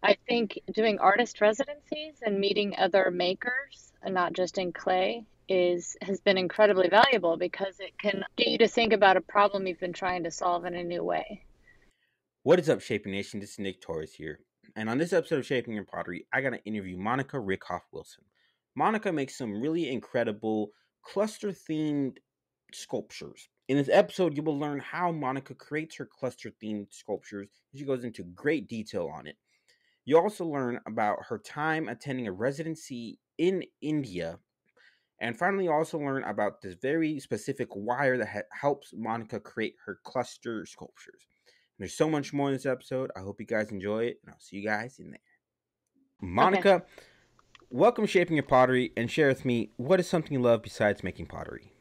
I think doing artist residencies and meeting other makers, and not just in clay, is has been incredibly valuable because it can get you to think about a problem you've been trying to solve in a new way. What is up, Shaping Nation? This is Nick Torres here. And on this episode of Shaping Your Pottery, I got to interview Monica Rickhoff Wilson. Monica makes some really incredible cluster themed sculptures. In this episode, you will learn how Monica creates her cluster themed sculptures. She goes into great detail on it. You also learn about her time attending a residency in India. And finally, you also learn about this very specific wire that helps Monica create her cluster sculptures. There's so much more in this episode. I hope you guys enjoy it, and I'll see you guys in there. Okay. Monica, welcome to Shaping Your Pottery, and share with me what is something you love besides making pottery.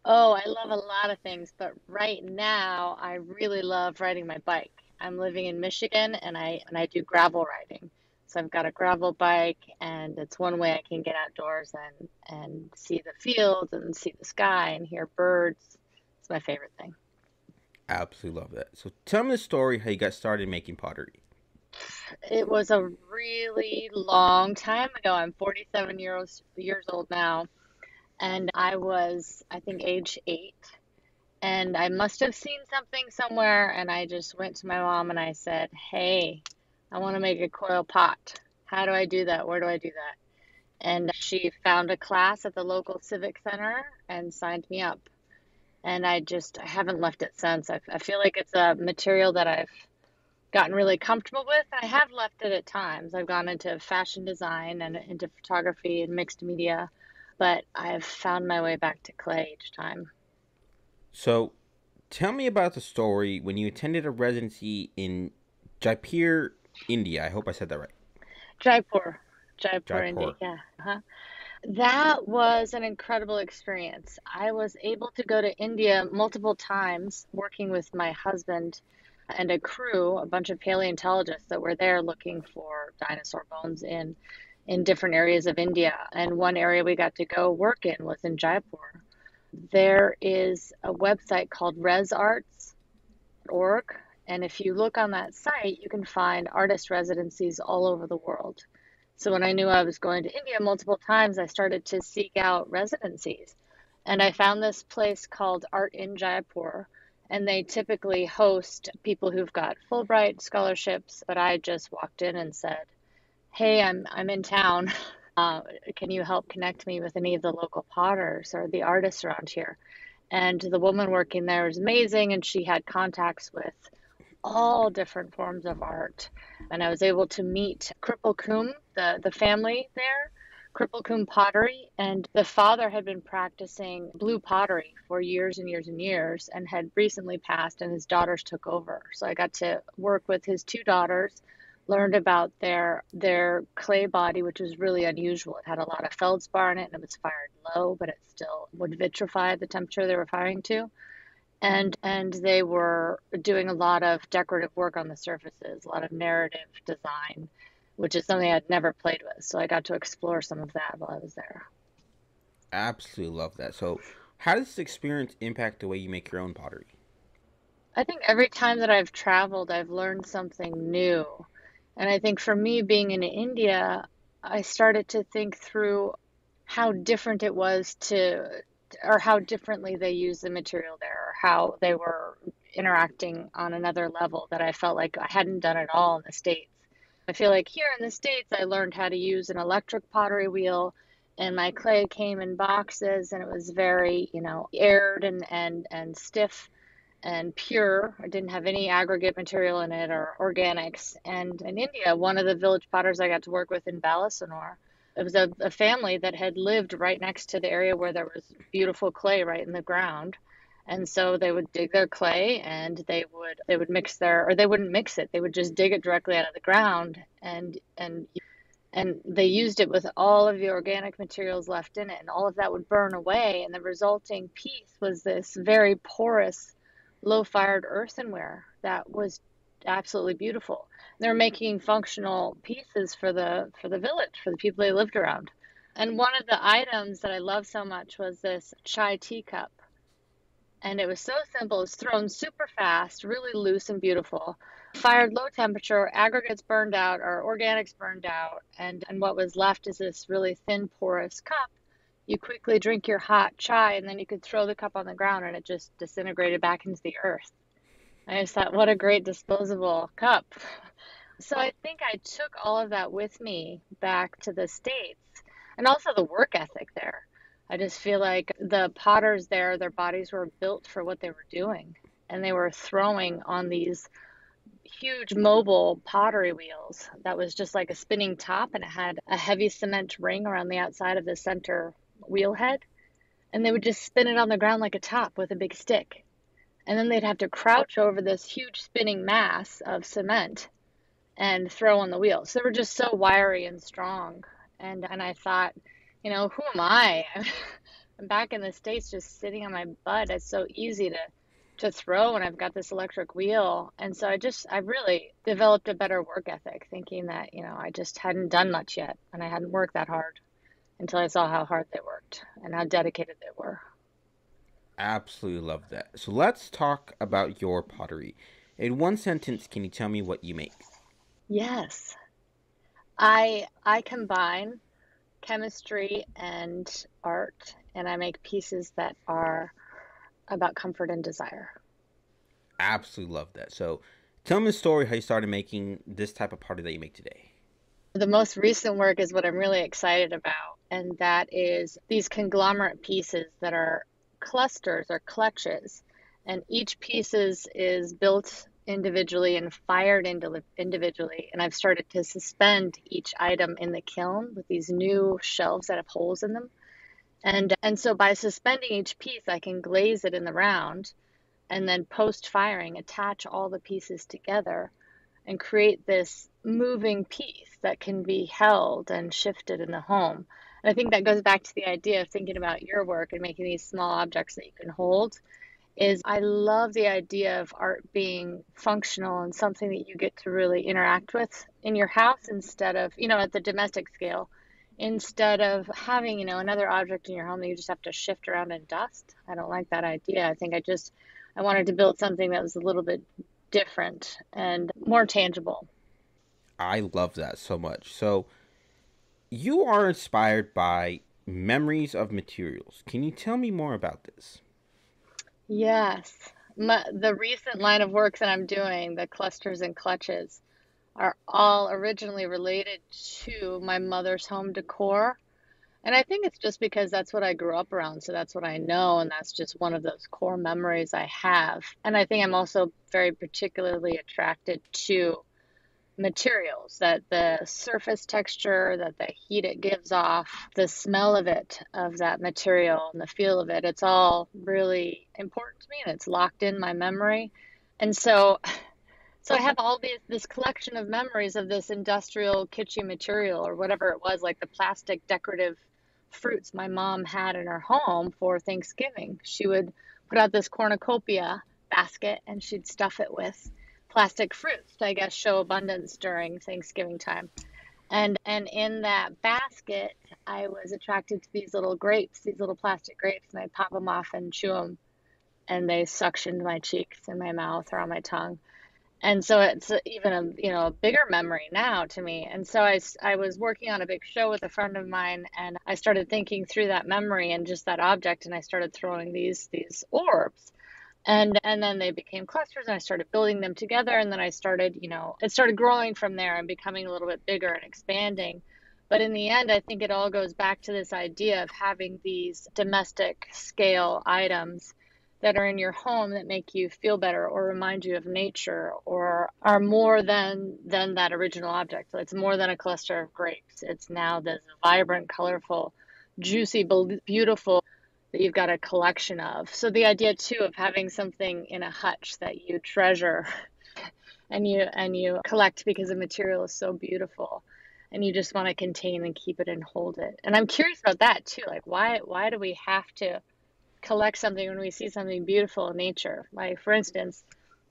Oh, I love a lot of things, but right now I really love riding my bike. I'm living in Michigan and I do gravel riding. So I've got a gravel bike and it's one way I can get outdoors and see the fields and see the sky and hear birds. It's my favorite thing. I absolutely love that. So tell me the story how you got started making pottery. It was a really long time ago. I'm 47 years old now, and I was, I think, age 8. And I must have seen something somewhere, and I just went to my mom and I said, "Hey, I want to make a coil pot. How do I do that? Where do I do that?" And she found a class at the local civic center and signed me up. And I haven't left it since. I feel like it's a material that I've gotten really comfortable with. I have left it at times. I've gone into fashion design and into photography and mixed media, but I've found my way back to clay each time. So tell me about the story when you attended a residency in Jaipur, India. I hope I said that right. Jaipur, Jaipur, India. Jaipur. Yeah. Uh-huh. That was an incredible experience. I was able to go to India multiple times working with my husband and a crew, a bunch of paleontologists that were there looking for dinosaur bones in different areas of India. And one area we got to go work in was in Jaipur. There is a website called resarts.org, and if you look on that site, you can find artist residencies all over the world. So when I knew I was going to India multiple times, I started to seek out residencies. And I found this place called Art in Jaipur, and they typically host people who've got Fulbright scholarships, but I just walked in and said, "Hey, I'm in town. Can you help connect me with any of the local potters or the artists around here?" And the woman working there was amazing, and she had contacts with all different forms of art. And I was able to meet Cripple Coombe, the family there, Cripple Coombe Pottery. And the father had been practicing blue pottery for years and years and years and had recently passed, and his daughters took over. So I got to work with his two daughters, learned about their clay body, which was really unusual. It had a lot of feldspar in it and it was fired low, but it still would vitrify at the temperature they were firing to, and they were doing a lot of decorative work on the surfaces, a lot of narrative design, which is something I'd never played with. So I got to explore some of that while I was there. Absolutely love that. So, how does this experience impact the way you make your own pottery? I think every time that I've traveled, I've learned something new. And I think for me, being in India, I started to think through how different it was or how differently they use the material there, or how they were interacting on another level that I felt like I hadn't done at all in the States. I feel like here in the States, I learned how to use an electric pottery wheel, and my clay came in boxes, and it was very, aired and stiff and pure. I didn't have any aggregate material in it or organics. And in India, one of the village potters I got to work with in Balasanor, it was a family that had lived right next to the area where there was beautiful clay right in the ground. And so they would dig their clay and they would mix or they wouldn't mix it. They would just dig it directly out of the ground and they used it with all of the organic materials left in it, and all of that would burn away, and the resulting piece was this very porous, low-fired earthenware that was absolutely beautiful. They're making functional pieces for the village, for the people they lived around. And one of the items that I love so much was this chai teacup, and it was so simple. It was thrown super fast, really loose and beautiful. fired low temperature, aggregates burned out or organics burned out, and what was left is this really thin, porous cup. You quickly drink your hot chai, and then you could throw the cup on the ground, and it just disintegrated back into the earth. I just thought, what a great disposable cup. So I think I took all of that with me back to the States and also the work ethic there. I just feel like the potters there, their bodies were built for what they were doing. And they were throwing on these huge mobile pottery wheels that was just like a spinning top, and it had a heavy cement ring around the outside of the center wheel head. And they would just spin it on the ground like a top with a big stick. And then they'd have to crouch over this huge spinning mass of cement and throw on the wheel. So they were just so wiry and strong. And I thought, who am I? I'm back in the States just sitting on my butt. It's so easy to throw when I've got this electric wheel. And so I really developed a better work ethic, thinking that, I just hadn't done much yet and I hadn't worked that hard until I saw how hard they worked and how dedicated they were. Absolutely love that. So let's talk about your pottery. In one sentence, can you tell me what you make? Yes. I combine chemistry and art, and I make pieces that are about comfort and desire. Absolutely love that. So tell me a story how you started making this type of pottery that you make today. The most recent work is what I'm really excited about, and that is these conglomerate pieces that are clusters or clutches, and each is built individually and fired individually. And I've started to suspend each item in the kiln with these new shelves that have holes in them. And so by suspending each piece, I can glaze it in the round and then post firing, attach all the pieces together and create this moving piece that can be held and shifted in the home. And I think that goes back to the idea of thinking about your work and making these small objects that you can hold. Is I love the idea of art being functional and something that you get to really interact with in your house instead of, at the domestic scale, instead of having, another object in your home that you just have to shift around and dust. I don't like that idea. I wanted to build something that was a little bit different and more tangible. I love that so much. So you are inspired by memories of materials. Can you tell me more about this? Yes. The recent line of work that I'm doing, the clusters and clutches, are all originally related to my mother's home decor. And I think it's just because that's what I grew up around. So that's what I know. And that's just one of those core memories I have. And I think I'm also very particularly attracted to materials, that the surface texture, that the heat it gives off, the smell of it, of that material, and the feel of it, it's all really important to me and it's locked in my memory. And so I have this collection of memories of this industrial kitschy material or whatever it was, like the plastic decorative fruits my mom had in her home for Thanksgiving. She would put out this cornucopia basket and she'd stuff it with plastic fruits to, I guess, show abundance during Thanksgiving time. And in that basket, I was attracted to these little grapes, these little plastic grapes, and I'd pop them off and chew them, and they suctioned my cheeks and my mouth or on my tongue. And so it's even a bigger memory now to me. And so I was working on a big show with a friend of mine, and I started thinking through that memory and just that object, and I started throwing these orbs. And then they became clusters, and I started building them together, and then it started growing from there and becoming a little bit bigger and expanding. But in the end, I think it all goes back to this idea of having these domestic scale items that are in your home that make you feel better or remind you of nature or are more than that original object. So it's more than a cluster of grapes. It's now this vibrant, colorful, juicy, beautiful that you've got a collection of. So the idea too of having something in a hutch that you treasure and you collect because the material is so beautiful and you just want to contain and keep it and hold it. And I'm curious about that too. Like why do we have to collect something when we see something beautiful in nature? Like for instance,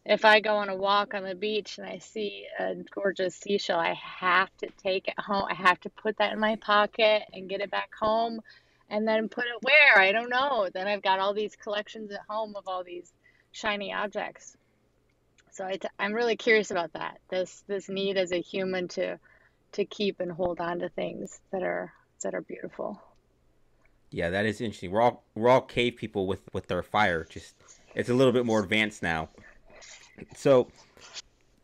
if I go on a walk on the beach and I see a gorgeous seashell, I have to take it home. I have to put that in my pocket and get it back home and then put it where? I don't know. Then I've got all these collections at home of all these shiny objects. So I'm really curious about that. This need as a human to keep and hold on to things that are beautiful. Yeah, that is interesting. We're all cave people with their fire. Just it's a little bit more advanced now. So,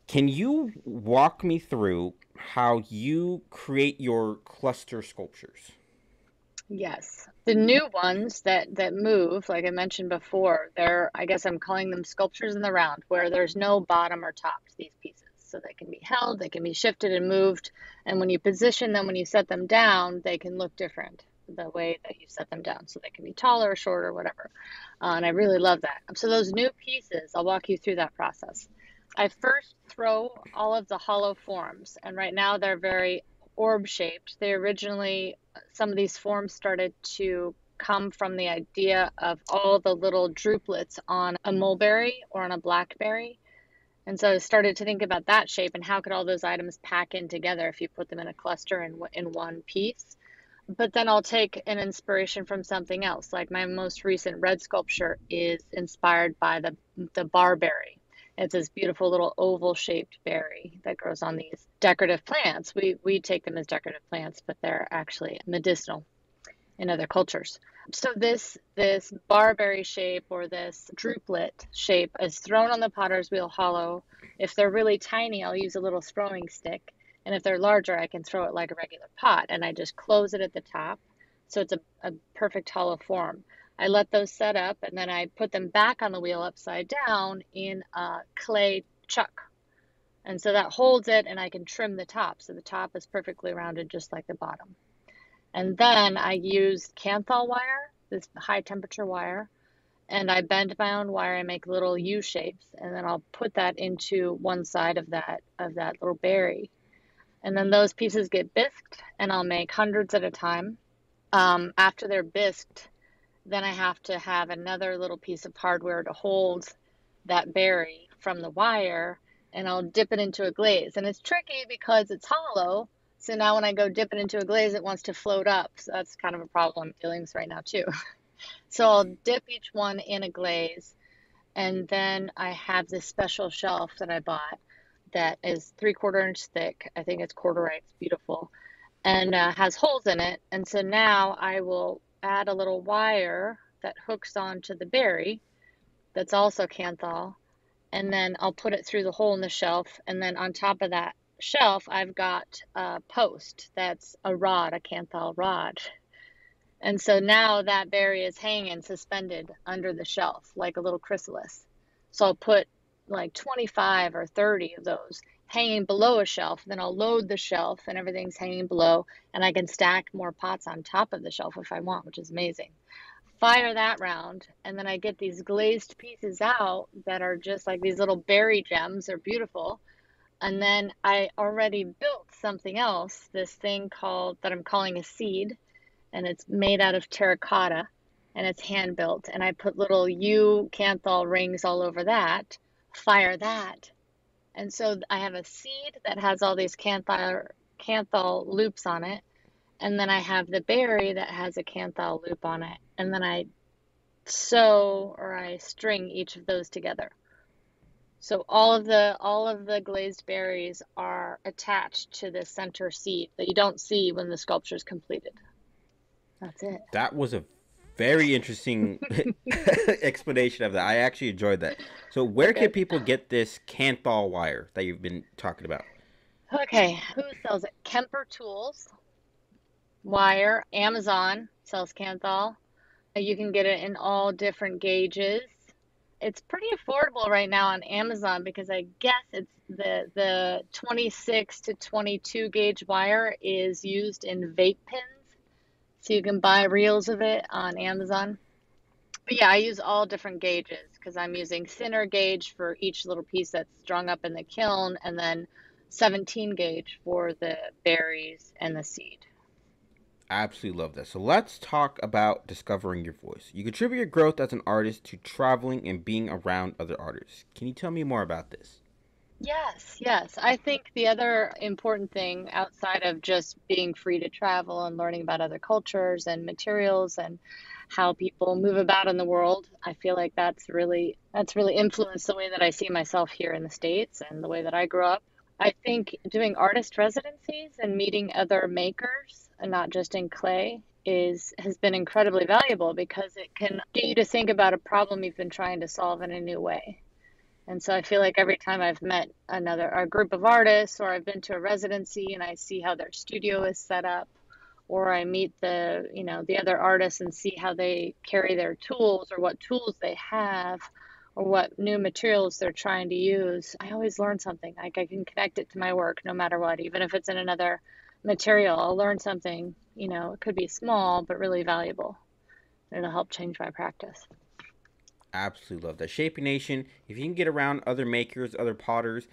can you walk me through how you create your cluster sculptures? Yes. The new ones that move, like I mentioned before, they're, I guess I'm calling them sculptures in the round, where there's no bottom or top to these pieces. So they can be held, they can be shifted and moved, and when you position them, when you set them down, they can look different the way that you set them down. So they can be taller or shorter, whatever. And I really love that. So those new pieces, I'll walk you through that process. I first throw all of the hollow forms, and right now they're very orb shaped. They originally, some of these forms started to come from the idea of all the little drupelets on a mulberry or on a blackberry. And so I started to think about that shape and how could all those items pack in together if you put them in a cluster in one piece. But then I'll take an inspiration from something else. Like my most recent red sculpture is inspired by the barberry. It's this beautiful little oval shaped berry that grows on these decorative plants. We take them as decorative plants, but they're actually medicinal in other cultures. So this barberry shape or this druplet shape is thrown on the potter's wheel hollow. If they're really tiny, I'll use a little throwing stick. And if they're larger, I can throw it like a regular pot and I just close it at the top. So it's a perfect hollow form. I let those set up and then I put them back on the wheel upside down in a clay chuck. And so that holds it and I can trim the top. So the top is perfectly rounded just like the bottom. And then I used Canthal wire, this high temperature wire, and I bend my own wire. I make little U shapes, and then I'll put that into one side of that little berry. And then those pieces get bisqued, and I'll make hundreds at a time. After they're bisqued, then I have to have another little piece of hardware to hold that berry from the wire, and I'll dip it into a glaze. And it's tricky because it's hollow. So now when I go dip it into a glaze, it wants to float up. So that's kind of a problem I'm dealing with right now too. So I'll dip each one in a glaze, and then I have this special shelf that I bought that is 3/4 inch thick. I think it's corduroy. It's beautiful and has holes in it. And so now I will add a little wire that hooks onto the berry that's also Canthal, and then I'll put it through the hole in the shelf. And then on top of that shelf, I've got a post that's a rod, a Canthal rod. And so now that berry is hanging suspended under the shelf like a little chrysalis. So I'll put like 25 or 30 of those hanging below a shelf. Then I'll load the shelf and everything's hanging below, and I can stack more pots on top of the shelf if I want, which is amazing. Fire that round, and then I get these glazed pieces out that are just like these little berry gems. They're beautiful. And then I already built something else, this thing called that I'm calling a seed, and it's made out of terracotta and it's hand built. And I put little U canthal rings all over that, fire that. And so I have a seed that has all these canthal loops on it. And then I have the berry that has a canthal loop on it. And then I sew or I string each of those together. So all of the glazed berries are attached to the center seed that you don't see when the sculpture is completed. That's it. That was a very interesting explanation of that. I actually enjoyed that. So, where can Okay. people get this Canthal wire that you've been talking about? Okay, who sells it? Kemper Tools, Wire, Amazon sells Canthal. You can get it in all different gauges. It's pretty affordable right now on Amazon because I guess it's the 26 to 22 gauge wire is used in vape pens. So you can buy reels of it on Amazon. But yeah, I use all different gauges because I'm using thinner gauge for each little piece that's strung up in the kiln, and then 17 gauge for the berries and the seed. I absolutely love that. So, let's talk about discovering your voice. You contribute your growth as an artist to traveling and being around other artists. Can you tell me more about this? Yes, yes. I think the other important thing outside of just being free to travel and learning about other cultures and materials and how people move about in the world, I feel like that's really influenced the way that I see myself here in the States and the way that I grew up. I think doing artist residencies and meeting other makers, and not just in clay, is has been incredibly valuable because it can get you to think about a problem you've been trying to solve in a new way. And so I feel like every time I've met a group of artists, or I've been to a residency and I see how their studio is set up, or I meet the other artists and see how they carry their tools or what tools they have or what new materials they're trying to use, I always learn something. Like I can connect it to my work no matter what, even if it's in another material, I'll learn something, it could be small but really valuable. It'll help change my practice. Absolutely love that. Shaping Nation, if you can get around other makers, other potters,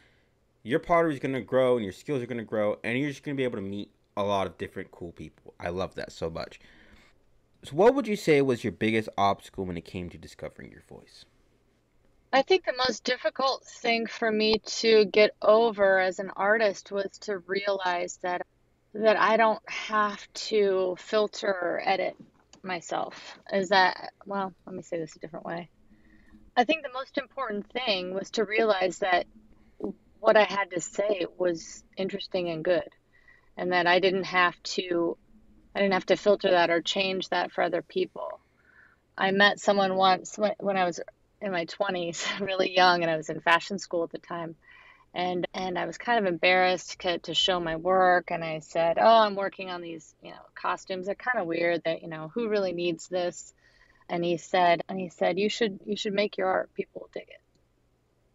your pottery is going to grow and your skills are going to grow, and you're just going to be able to meet a lot of different cool people. I love that so much. So, what would you say was your biggest obstacle when it came to discovering your voice? I think the most difficult thing for me to get over as an artist was to realize that I don't have to filter or edit myself. Well, let me say this a different way. I think the most important thing was to realize that what I had to say was interesting and good, and that I didn't have to filter that or change that for other people. I met someone once when I was in my 20s, really young, and I was in fashion school at the time. And I was kind of embarrassed to show my work, and I said, "Oh, I'm working on these, costumes. They're kind of weird. That who really needs this?" And he said, "You should make your art. People will dig it."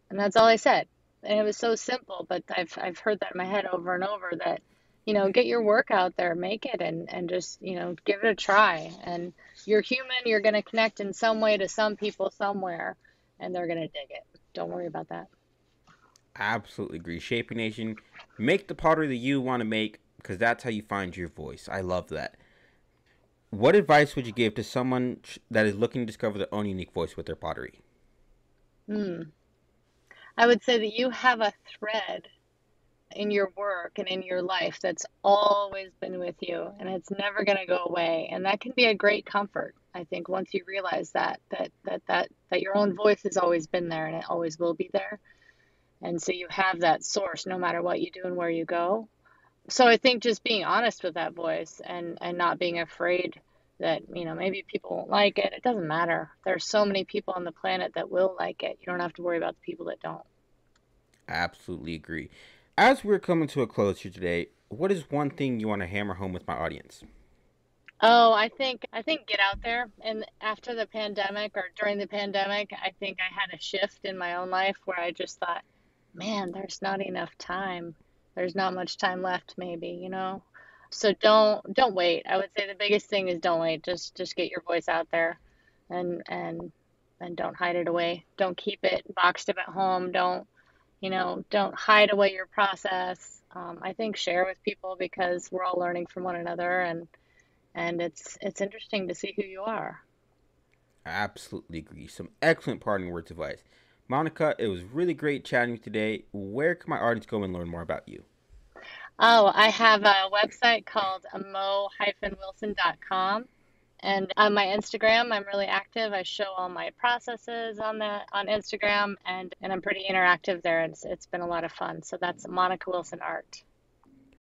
And that's all I said. And it was so simple, but I've heard that in my head over and over that, get your work out there, make it, and just, give it a try. And you're human, you're going to connect in some way to some people somewhere, and they're going to dig it. Don't worry about that. Absolutely agree. Shaping Nation, make the pottery that you want to make because that's how you find your voice. I love that. What advice would you give to someone that is looking to discover their own unique voice with their pottery? Hmm. I would say that you have a thread in your work and in your life that's always been with you and it's never going to go away. And that can be a great comfort. I think once you realize that your own voice has always been there and it always will be there. And so you have that source no matter what you do and where you go. So I think just being honest with that voice and not being afraid that, maybe people won't like it. It doesn't matter. There's so many people on the planet that will like it. You don't have to worry about the people that don't. Absolutely agree. As we're coming to a close here today, what is one thing you want to hammer home with my audience? Oh, I think get out there. And after the pandemic or during the pandemic, I think I had a shift in my own life where I just thought, man, there's not enough time. There's not much time left, maybe. So don't wait. I would say the biggest thing is don't wait. Just get your voice out there and and and don't hide it away. Don't keep it boxed up at home. Don't hide away your process. I think share with people because we're all learning from one another and it's interesting to see who you are. I absolutely agree. Some excellent parting words of advice. Monica, it was really great chatting with you today. Where can my audience go and learn more about you? Oh, I have a website called mo-wilson.com. And on my Instagram, I'm really active. I show all my processes on Instagram and I'm pretty interactive there. It's been a lot of fun. So that's Monica Wilson Art.